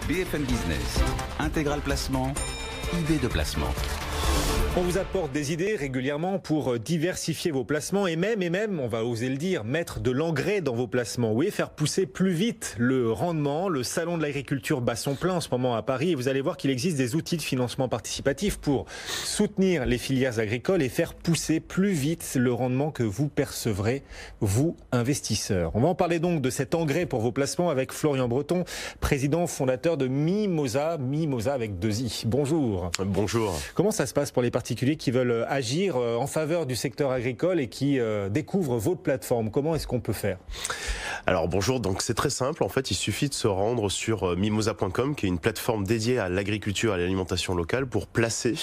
BFM Business, Intégral Placement, idée de placement. On vous apporte des idées régulièrement pour diversifier vos placements et même, on va oser le dire, mettre de l'engrais dans vos placements. Oui, faire pousser plus vite le rendement. Le salon de l'agriculture bat son plein en ce moment à Paris et vous allez voir qu'il existe des outils de financement participatif pour soutenir les filières agricoles et faire pousser plus vite le rendement que vous percevrez, vous, investisseurs. On va en parler donc de cet engrais pour vos placements avec Florian Breton, président fondateur de Mimosa avec 2 I. Bonjour. Bonjour. Comment ça se passe pour les particuliers qui veulent agir en faveur du secteur agricole et qui découvrent votre plateforme? Comment est-ce qu'on peut faire? Alors bonjour, donc c'est très simple, en fait il suffit de se rendre sur mimosa.com qui est une plateforme dédiée à l'agriculture et à l'alimentation locale pour placer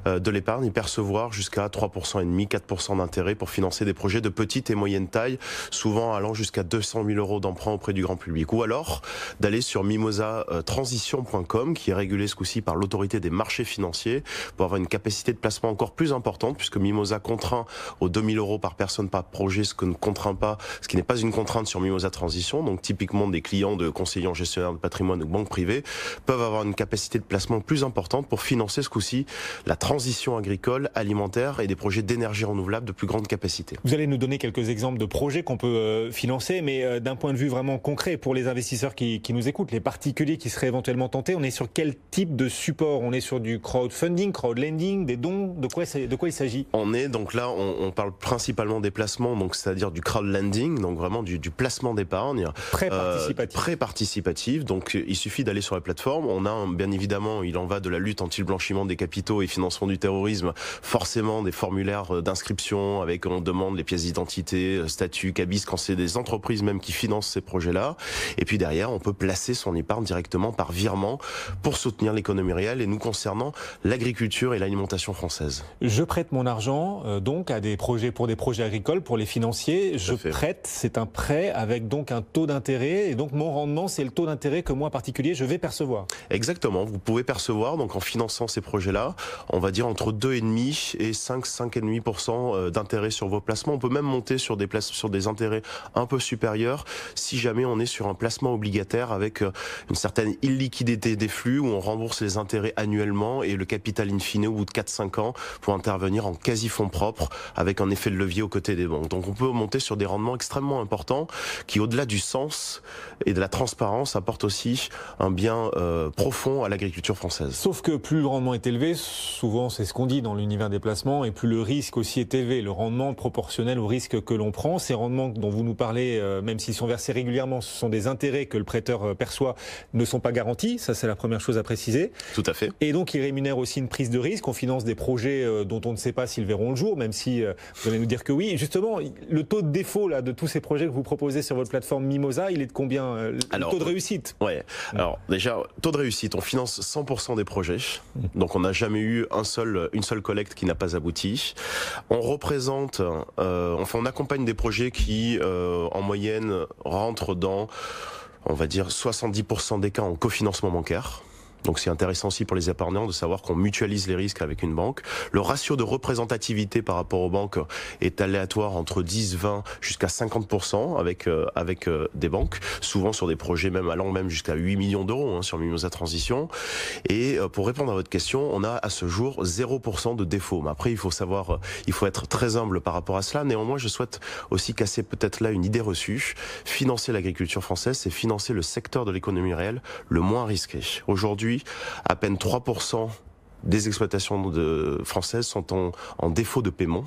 de l'épargne et percevoir jusqu'à 3,5%, 4% d'intérêt pour financer des projets de petite et moyenne taille, souvent allant jusqu'à 200 000 euros d'emprunt auprès du grand public. Ou alors d'aller sur mimosatransition.com qui est régulé ce coup-ci par l'autorité des marchés financiers pour avoir une capacité de placement encore plus importante puisque Mimosa contraint aux 2 000 euros par personne par projet, ce qui n'est pas une contrainte sur Mimosa Transition. Donc typiquement des clients de conseillers en gestionnaire de patrimoine ou banques privées peuvent avoir une capacité de placement plus importante pour financer ce coup-ci la transition agricole, alimentaire et des projets d'énergie renouvelable de plus grande capacité. Vous allez nous donner quelques exemples de projets qu'on peut financer, mais d'un point de vue vraiment concret pour les investisseurs qui nous écoutent, les particuliers qui seraient éventuellement tentés, on est sur quel type de support? On est sur du crowdfunding, crowdlending, des dons? De quoi il s'agit? On est donc là, on parle principalement des placements, donc c'est-à-dire du crowdlending, donc vraiment du placement d'épargne. Très participatif. Donc il suffit d'aller sur la plateforme. On a bien évidemment, il en va de la lutte anti-blanchiment des capitaux et financement du terrorisme, forcément des formulaires d'inscription avec on demande les pièces d'identité, statut, cabis, quand c'est des entreprises même qui financent ces projets-là. Et puis derrière, on peut placer son épargne directement par virement pour soutenir l'économie réelle et nous concernant l'agriculture et l'alimentation française. Je prête mon argent donc à des projets pour des projets agricoles, pour les financiers. Je prête, c'est un prêt avec donc un taux d'intérêt et donc mon rendement c'est le taux d'intérêt que moi en particulier je vais percevoir. Exactement, vous pouvez percevoir donc en finançant ces projets-là, on va dire entre 2,5 et 5,5% d'intérêt sur vos placements. On peut même monter sur des intérêts un peu supérieurs si jamais on est sur un placement obligataire avec une certaine illiquidité des flux où on rembourse les intérêts annuellement et le capital in fine au bout de 4-5 ans pour intervenir en quasi-fonds propres avec un effet de levier aux côtés des banques. Donc on peut monter sur des rendements extrêmement importants qui, au-delà du sens et de la transparence, apportent aussi un bien profond à l'agriculture française. Sauf que plus le rendement est élevé, souvent c'est ce qu'on dit dans l'univers des placements, et plus le risque aussi est élevé, le rendement proportionnel au risque que l'on prend. Ces rendements dont vous nous parlez, même s'ils sont versés régulièrement, ce sont des intérêts que le prêteur perçoit, ne sont pas garantis, ça c'est la première chose à préciser. Tout à fait. Et donc ils rémunèrent aussi une prise de risque, on finance des projets dont on ne sait pas s'ils verront le jour, même si vous allez nous dire que oui. Et justement, le taux de défaut là, de tous ces projets que vous proposez sur votre plateforme Mimosa, il est de combien? Le taux de réussite? Ouais. Alors déjà, taux de réussite, on finance 100% des projets. Donc on n'a jamais eu une seule collecte qui n'a pas abouti. On représente, on accompagne des projets qui, en moyenne, rentrent dans, on va dire, 70% des cas en cofinancement bancaire. Donc c'est intéressant aussi pour les épargnants de savoir qu'on mutualise les risques avec une banque. Le ratio de représentativité par rapport aux banques est aléatoire entre 10, 20 jusqu'à 50% avec des banques, souvent sur des projets même allant même jusqu'à 8 millions d'euros sur Mimosa Transition. Et pour répondre à votre question, on a à ce jour 0% de défaut. Mais après, il faut être très humble par rapport à cela. Néanmoins, je souhaite aussi casser peut-être là une idée reçue. Financer l'agriculture française, c'est financer le secteur de l'économie réelle le moins risqué. Aujourd'hui, à peine 3% des exploitations françaises sont en défaut de paiement.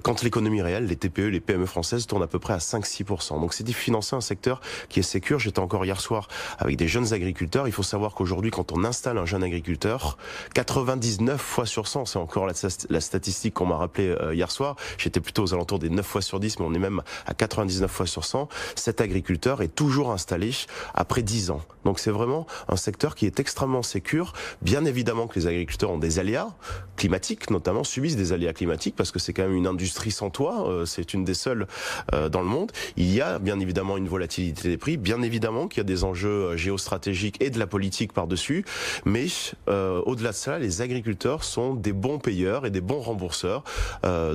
Quand l'économie réelle, les TPE, les PME françaises tournent à peu près à 5-6%. Donc c'est de financer un secteur qui est sécure. J'étais encore hier soir avec des jeunes agriculteurs. Il faut savoir qu'aujourd'hui, quand on installe un jeune agriculteur, 99 fois sur 100, c'est encore la statistique qu'on m'a rappelé hier soir, j'étais plutôt aux alentours des 9 fois sur 10, mais on est même à 99 fois sur 100, cet agriculteur est toujours installé après 10 ans. Donc c'est vraiment un secteur qui est extrêmement sécure. Bien évidemment que les agriculteurs ont des aléas climatiques, notamment subissent des aléas climatiques parce que c'est quand même une industrie sans toit, c'est une des seules dans le monde. Il y a bien évidemment une volatilité des prix, bien évidemment qu'il y a des enjeux géostratégiques et de la politique par-dessus, mais au-delà de cela, les agriculteurs sont des bons payeurs et des bons rembourseurs.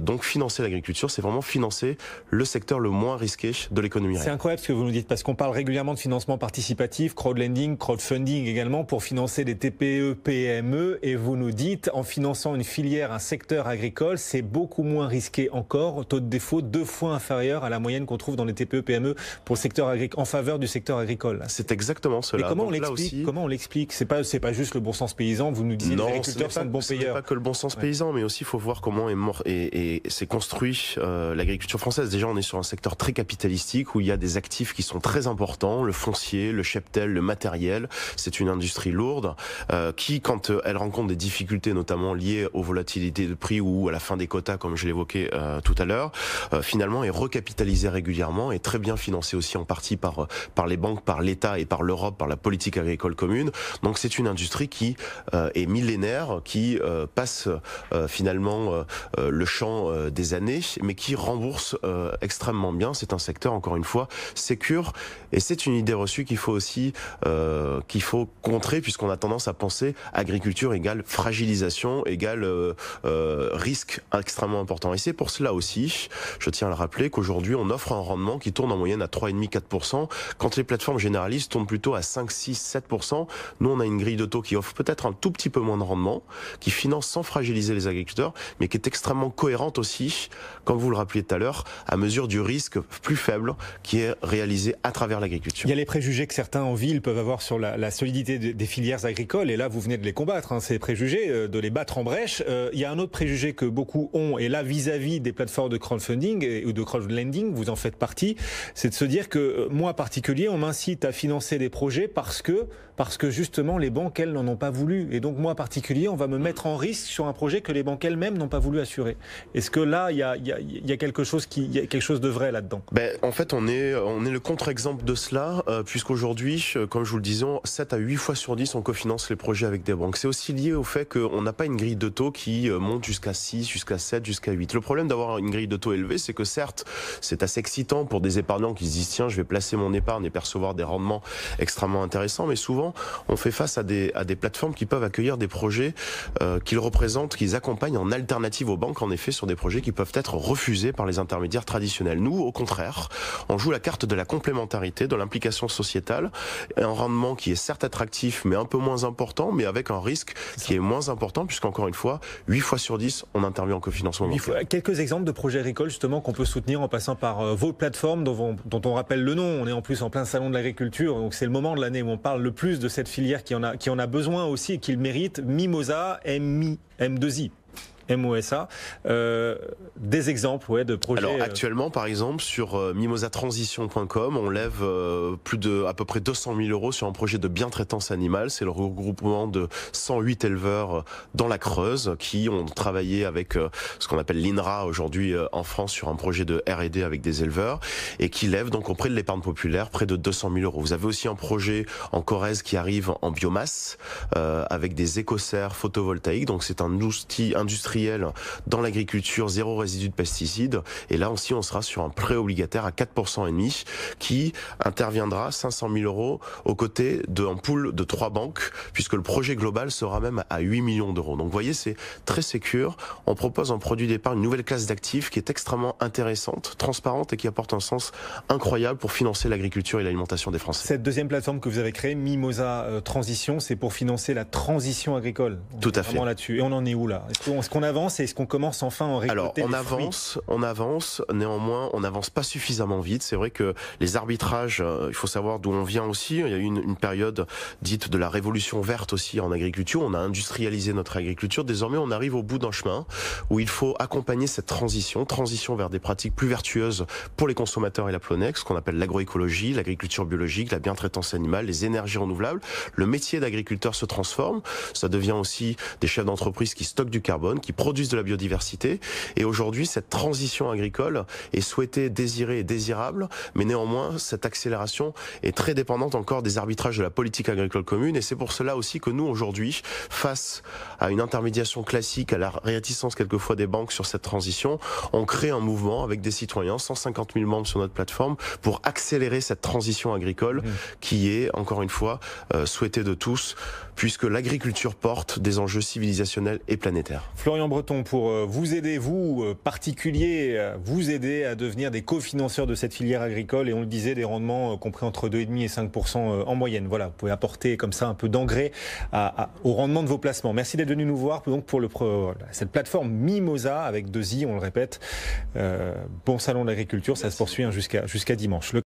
Donc financer l'agriculture, c'est vraiment financer le secteur le moins risqué de l'économie réelle. C'est incroyable ce que vous nous dites, parce qu'on parle régulièrement de financement participatif, crowdlending, crowdfunding également, pour financer des TPE, PME, et vous nous dites, en finançant une filière, un secteur agricole, c'est beaucoup moins risqué encore, taux de défaut 2 fois inférieur à la moyenne qu'on trouve dans les TPE, PME pour le secteur agricole, en faveur du secteur agricole. C'est exactement cela. Et comment on l'explique? C'est pas juste le bon sens paysan, vous nous disiez, les agriculteurs sont de bons payeurs. Ce n'est pas que le bon sens paysan, mais aussi il faut voir comment s'est construit l'agriculture française. Déjà, on est sur un secteur très capitalistique où il y a des actifs qui sont très importants, le foncier, le cheptel, le matériel. C'est une industrie lourde qui, quand elle rencontre des difficultés, notamment liées aux volatilités de prix ou à la fin des quotas, comme je l'évoquais tout à l'heure, finalement est recapitalisée régulièrement et très bien financée aussi en partie par les banques, par l'État et par l'Europe, par la politique agricole commune. Donc c'est une industrie qui est millénaire, qui passe finalement le champ des années, mais qui rembourse extrêmement bien. C'est un secteur, encore une fois, sécure, et c'est une idée reçue qu'il faut aussi qu'il faut contrer, puisqu'on a tendance à penser agriculture égale fragilisation, égale risque extrêmement important. Et c'est pour cela aussi, je tiens à le rappeler, qu'aujourd'hui on offre un rendement qui tourne en moyenne à 3,5-4%, quand les plateformes généralistes tournent plutôt à 5, 6, 7%. Nous on a une grille de taux qui offre peut-être un tout petit peu moins de rendement, qui finance sans fragiliser les agriculteurs, mais qui est extrêmement cohérente aussi, comme vous le rappeliez tout à l'heure, à mesure du risque plus faible qui est réalisé à travers l'agriculture. Il y a les préjugés que certains en ville peuvent avoir sur la solidité des filières agricoles, et là vous venez de les combattre, hein, ces préjugés, de les battre en brèche. Il y a un autre préjugé que beaucoup ont, et là vis-à-vis des plateformes de crowdfunding ou de crowdlending, vous en faites partie, c'est de se dire que moi en particulier, on m'incite à financer des projets parce que justement les banques, elles, n'en ont pas voulu. Et donc moi en particulier, on va me mettre en risque sur un projet que les banques elles-mêmes n'ont pas voulu assurer. Est-ce que là, il y a quelque chose de vrai là-dedans? En fait, on est le contre-exemple de cela, puisqu'aujourd'hui, comme je vous le disais, 7 à 8 fois sur 10, on cofinance les projets avec des banques. C'est aussi lié au fait qu'on n'a pas une grille de taux qui monte jusqu'à 6, jusqu'à 7, jusqu'à 8. Le problème d'avoir une grille de taux élevée, c'est que certes, c'est assez excitant pour des épargnants qui se disent tiens, je vais placer mon épargne et percevoir des rendements extrêmement intéressants, mais souvent, on fait face à des plateformes qui peuvent accueillir des projets qu'ils accompagnent en alternative aux banques, en effet, sur des projets qui peuvent être refusés par les intermédiaires traditionnels. Nous, au contraire, on joue la carte de la complémentarité, de l'implication sociétale, et un rendement qui est certes attractif, mais un peu moins important, mais avec un risque qui est moins important, puisqu'encore une fois, 8 fois sur 10, on intervient en cofinancement bancaire. Quelques exemples de projets agricoles, justement, qu'on peut soutenir en passant par vos plateformes, dont on rappelle le nom. On est en plus en plein salon de l'agriculture, donc c'est le moment de l'année où on parle le plus de cette filière qui en a besoin aussi et qui le mérite. Mimosa, M2I. MOSA, des exemples de projets. Alors actuellement, par exemple, sur mimosatransition.com, on lève à peu près 200 000 euros sur un projet de bientraitance animale. C'est le regroupement de 108 éleveurs dans la Creuse qui ont travaillé avec ce qu'on appelle l'INRA aujourd'hui en France sur un projet de R&D avec des éleveurs et qui lève donc auprès de l'épargne populaire près de 200 000 euros. Vous avez aussi un projet en Corrèze qui arrive en biomasse avec des écoserres photovoltaïques. Donc c'est un outil industriel dans l'agriculture, 0 résidu de pesticides. Et là aussi, on sera sur un prêt obligataire à 4,5% qui interviendra 500 000 euros aux côtés d'un pool de 3 banques, puisque le projet global sera même à 8 millions d'euros. Donc vous voyez, c'est très sécure. On propose un produit d'épargne, une nouvelle classe d'actifs qui est extrêmement intéressante, transparente et qui apporte un sens incroyable pour financer l'agriculture et l'alimentation des Français. Cette deuxième plateforme que vous avez créée, Mimosa Transition, c'est pour financer la transition agricole. Tout à fait. Là-dessus. Et on en est où là? Est-ce qu'on avance et est-ce qu'on commence enfin à en récolter? Alors on avance, néanmoins on n'avance pas suffisamment vite. C'est vrai que les arbitrages, il faut savoir d'où on vient aussi. Il y a eu une période dite de la révolution verte aussi en agriculture. On a industrialisé notre agriculture. Désormais on arrive au bout d'un chemin où il faut accompagner cette transition vers des pratiques plus vertueuses pour les consommateurs et la planète, ce qu'on appelle l'agroécologie, l'agriculture biologique, la bientraitance animale, les énergies renouvelables. Le métier d'agriculteur se transforme. Ça devient aussi des chefs d'entreprise qui stockent du carbone, qui produisent de la biodiversité. Et aujourd'hui, cette transition agricole est souhaitée, désirée et désirable, mais néanmoins, cette accélération est très dépendante encore des arbitrages de la politique agricole commune. Et c'est pour cela aussi que nous, aujourd'hui, face à une intermédiation classique, à la réticence quelquefois des banques sur cette transition, on crée un mouvement avec des citoyens, 150 000 membres sur notre plateforme, pour accélérer cette transition agricole qui est, encore une fois, souhaitée de tous, puisque l'agriculture porte des enjeux civilisationnels et planétaires. Florian Breton, pour vous aider, vous, particuliers, vous aider à devenir des cofinanceurs de cette filière agricole, et on le disait, des rendements compris entre 2,5 et 5% en moyenne. Voilà, vous pouvez apporter comme ça un peu d'engrais au rendement de vos placements. Merci d'être venu nous voir donc pour cette plateforme Mimosa avec 2 i, on le répète. Bon salon de l'agriculture, ça se poursuit jusqu'à dimanche.